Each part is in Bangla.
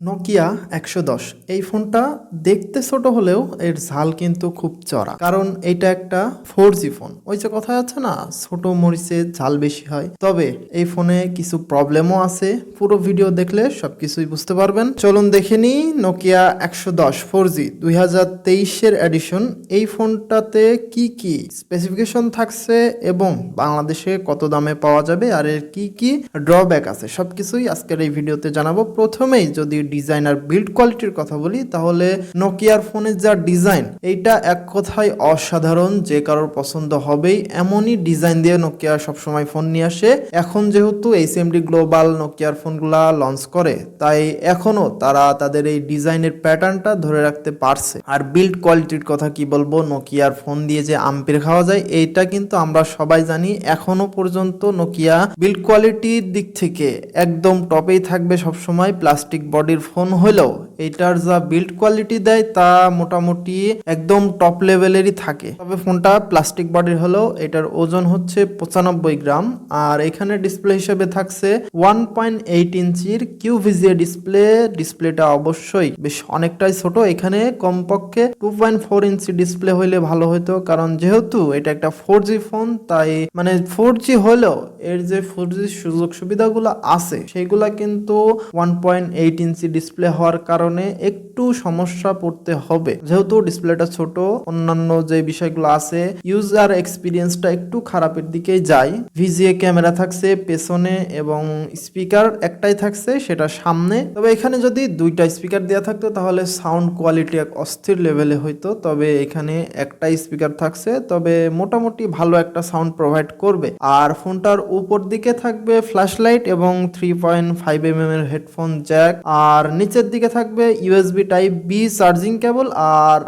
নোকিয়া ১১০ এই ফোনটা দেখতে ছোট হলেও এর ঝাল কিন্তু খুব চড়া, কারণ এটা একটা 4G ফোন। ওই যে কথা আছে না, ছোট মরিচে ঝাল বেশি হয়। তবে এই ফোনে কিছু প্রবলেমও আছে, পুরো ভিডিও দেখলে সবকিছুই বুঝতে পারবেন। চলুন দেখে নিই নোকিয়া ১১০ 4G 2023-এর এডিশন। এই ফোনটাতে কি কি স্পেসিফিকেশন থাকছে এবং বাংলাদেশে কত দামে পাওয়া যাবে আর এর কি কি ড্রব্যাক আছে, সবকিছুই আজকের এই ভিডিওতে জানাবো। প্রথমেই যদি ডিজাইন আর বিল্ড কোয়ালিটির কথা বলি, তাহলে নোকিয়ার ফোনের যা ডিজাইন, এইটা এক কথায় অসাধারণ, যে কারোর পছন্দ হবেই। এমনই ডিজাইন দিয়ে নোকিয়া সবসময় ফোন নিয়ে আসে। এখন যেহেতু এইচএমডি গ্লোবাল নোকিয়ার ফোনগুলা লঞ্চ করে, তাই এখনো তারা তাদের এই ডিজাইনের প্যাটার্নটা ধরে রাখতে পারছে। আর বিল্ড কোয়ালিটির কথা কি বলবো, নোকিয়ার ফোন দিয়ে যে আম্পির খাওয়া যায়, এইটা কিন্তু আমরা সবাই জানি। এখনো পর্যন্ত নোকিয়া বিল্ড কোয়ালিটির দিক থেকে একদম টপেই থাকবে সবসময়। প্লাস্টিক বডির ফোন হলেও এইটার যা বিল্ড কোয়ালিটি দেয় তা মোটামুটি একদম টপ লেভেলেরই থাকে। তবে ফোনটা প্লাস্টিক বডির হলেও এটার ওজন হচ্ছে 95 গ্রাম। আর এখানে ডিসপ্লে হিসেবে থাকছে 1.8 ইঞ্চির কিউভিজিএ ডিসপ্লে। ডিসপ্লেটা অবশ্যই বেশ অনেকটাই ছোট, এখানে কমপক্ষে 2.4 ইঞ্চি ডিসপ্লে হইলে ভালো হতো, কারণ যেহেতু এটা একটা 4G ফোন, তাই মানে 4G হলেও এর যে 4G সুযোগ সুবিধাগুলো আছে সেইগুলা কিন্তু 1.8 ইঞ্চি ডিসপ্লে হওয়ার কারণে একটু সমস্যা পড়তে হবে। যেহেতু ডিসপ্লেটা ছোট, অন্যান্য যে বিষয়গুলো আছে, ইউজার এক্সপিরিয়েন্সটা একটু খারাপের দিকেই যায়। ভিজিএ ক্যামেরা থাকছে পেছনে এবং স্পিকার একটাই থাকছে, সেটা সামনে। তবে এখানে যদি দুইটা স্পিকার দেওয়া থাকতো তাহলে সাউন্ড কোয়ালিটি এক অস্থির লেভেলে হইতো। তবে এখানে একটাই স্পিকার থাকছে, তবে মোটামুটি ভালো একটা সাউন্ড প্রোভাইড করবে। আর ফোনটার উপর দিকে থাকবে ফ্ল্যাশ লাইট এবং 3.5 mm এর হেডফোন জ্যাক। আর নিচের দিকে থাকবে USB type B charging cable আর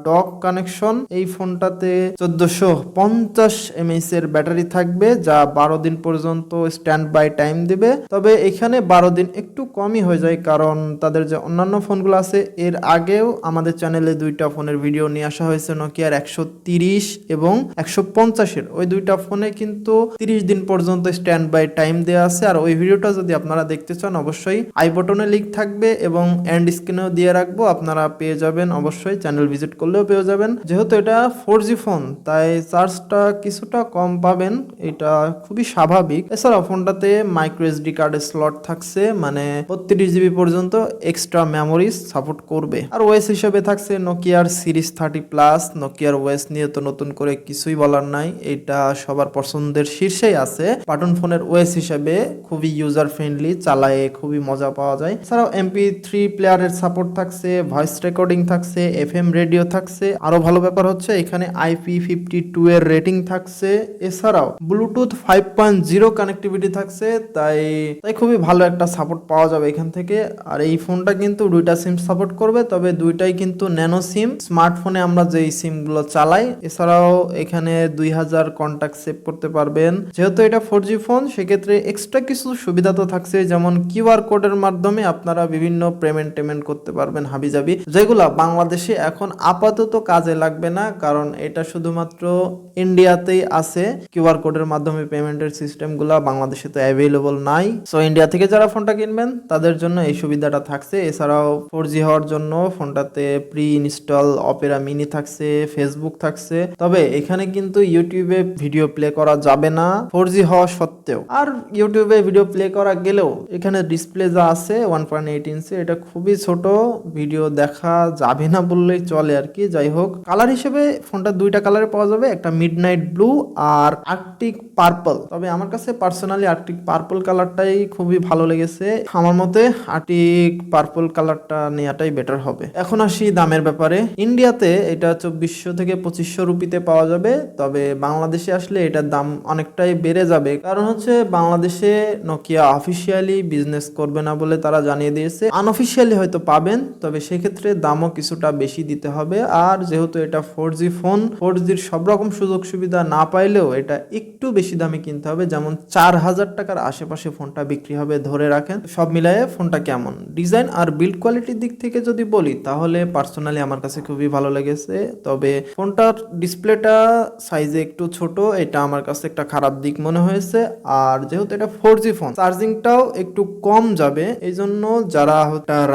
ডক কানেকশন। এই ফোনটাতে 1450 mAh এর ব্যাটারি থাকবে, যা 12 দিন পর্যন্ত স্ট্যান্ড বাই টাইম দিবে। তবে এখানে 12 দিন একটু কমই হয়ে যায়, কারণ তাদের যে অন্যান্য ফোনগুলো আছে, এর আগেও আমাদের চ্যানেলে দুইটা ফোনের ভিডিও নিয়ে আসা হয়েছে, নোকিয়ার 130 এবং 150-এর। ওই দুইটা ফোনে কিন্তু 30 দিন পর্যন্ত স্ট্যান্ড বাই টাইম দেওয়া আছে। আর ওই ভিডিওটা যদি আপনারা দেখতে চান, অবশ্যই আই বটনে লিংক থাকবে এবং এন্ড স্ক্রিনেও দিয়ে রাখবো, আপনারা পেয়ে যাবেন। অবশ্যই চ্যানেল ভিজিট করলেও পেয়ে যাবেন। যেহেতু এটা 4G ফোন, তাই চার্জটা কিছুটা কম পাবেন, এটা খুবই স্বাভাবিক। এছাড়াও ফোনটাতে মাইক্রো এসডি কার্ডের স্লট থাকছে, মানে 32 GB পর্যন্ত এক্সট্রা মেমোরি সাপোর্ট করবে। আর ওএস হিসেবে থাকছে নোকিয়ার সিরিজ 30+। নোকিয়ার ওএস নিয়ে তো নতুন করে কিছুই বলার নাই, এটা সবার পছন্দের শীর্ষেই আছে। বাটন ফোনের ওএস হিসেবে খুবই ইউজার ফ্রেন্ডলি, চালায়ে খুবই মজা পাওয়া যায়। এছাড়াও MP3 প্লেয়ারের সাপোর্ট থাকছে, ভয়েস রেকর্ডিং থাকছে, FM রেডিও থাকছে। আরো ভালো ব্যাপার হচ্ছে এখানে IP52 এর রেটিং থাকছে। এছাড়াও ব্লুটুথ 5.0 কানেক্টিভিটি থাকছে, তাই খুবই ভালো একটা সাপোর্ট পাওয়া যাবে এখান থেকে। আর এই ফোনটা কিন্তু দুইটা সিম সাপোর্ট করবে, তবে দুইটাই কিন্তু ন্যানো সিম, স্মার্টফোনে আমরা যে সিমগুলো চালাই। এছাড়াও এখানে 2000 কন্ট্যাক্ট সেভ করতে পারবেন। যেহেতু এটা 4G ফোন, সেক্ষেত্রে এক্সট্রা কিছু সুবিধা তো থাকছে, যেমন কিউআর কোডের মাধ্যমে আপনারা বিভিন্ন পেমেন্ট করতে পারবেন হাবিজাবি, যেগুলো বাংলাদেশে এখন আপাতত কাজে লাগবে না, কারণ এটা শুধুমাত্র ইন্ডিয়াতেই আছে। কিউআর কোডের মাধ্যমে পেমেন্টের সিস্টেমগুলো বাংলাদেশে তো অ্যাভেলেবল নাই। সো ইন্ডিয়া থেকে যারা ফোনটা কিনবেন তাদের জন্য এই সুবিধাটা থাকছে। এছাড়াও 4G হওয়ার জন্য ফোনটাতে প্রি ইনস্টল অপেরা মিনি থাকছে, ফেসবুক থাকছে। তবে এখানে কিন্তু ইউটিউবে ভিডিও প্লে করা যাবে না 4G হওয়া সত্ত্বেও। আর ইউটিউবে ভিডিও প্লে করা গেলেও এখানে ডিসপ্লে যা আছে 1.8 ইঞ্চি, এটা খুবই ছোট, ভিডিও দেখা যাবে না বললেই চলে আর কি। যাই হোক, কালার হিসেবে ফোনটা দুইটা কালারে পাওয়া যাবে, একটা মিডনাইট ব্লু আর আর্কটিক পার্পল। তবে আমার কাছে পার্সোনালি আর্কটিক পার্পল কালারটাই খুবই ভালো লেগেছে। আমার মতে আর্কটিক পার্পল কালারটা নেওয়াটাই বেটার হবে। এখন আসি দামের ব্যাপারে। ইন্ডিয়াতে এটা 2400 থেকে 2500 রুপিতে পাওয়া যাবে, তবে বাংলাদেশে আসলে এটার দাম অনেকটাই বেড়ে যাবে, কারণ হচ্ছে বাংলাদেশে নোকিয়া অফিসিয়ালি বিজনেস করবে না বলে তারা জানিয়ে দিয়েছে। আনঅফিসিয়ালি হয়তো পাবেন, তবে সেক্ষেত্রে দামও কিছুটা বেশি দিতে হবে। আর যেহেতু এটা 4G ফোন, 4Gর সব রকম সুযোগ সুবিধা না পাইলেও এটা একটু বেশি দামে কিনতে হবে, যেমন 4000 টাকার আশেপাশে ফোনটা বিক্রি হবে ধরে রাখেন। সব মিলায়ে ফোনটা কেমন, ডিজাইন আর বিল্ড কোয়ালিটির দিক থেকে যদি বলি, তাহলে পার্সোনালি আমার কাছে খুবই ভালো লেগেছে। তবে ফোনটার ডিসপ্লেটা সাইজে একটু ছোট, এটা আমার কাছে একটা খারাপ দিক মনে হয়েছে। আর যেহেতু এটা 4G ফোন, চার্জিংটাও একটু কম যাবে, এই জন্য যারা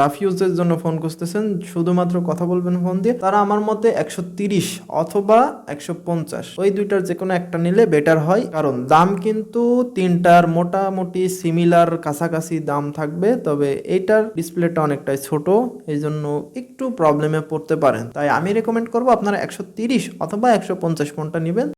রাফ ইউজের জন্য ফোন খুঁজতেছেন, শুধুমাত্র কথা বলবেন ফোন দিয়ে, তারা আমার মতে 130 অথবা 150 ওই দুইটার যে কোনো একটা নিলে বেটার হয়। কারণ দাম কিন্তু তিনটার মোটামুটি সিমিলার কাছাকাছি দাম থাকবে, তবে এইটার ডিসপ্লেটা অনেকটাই ছোট, এই জন্য একটু প্রবলেমে পড়তে পারেন। তাই আমি রেকমেন্ড করবো আপনারা 130 অথবা 150 ফোনটা নেবেন।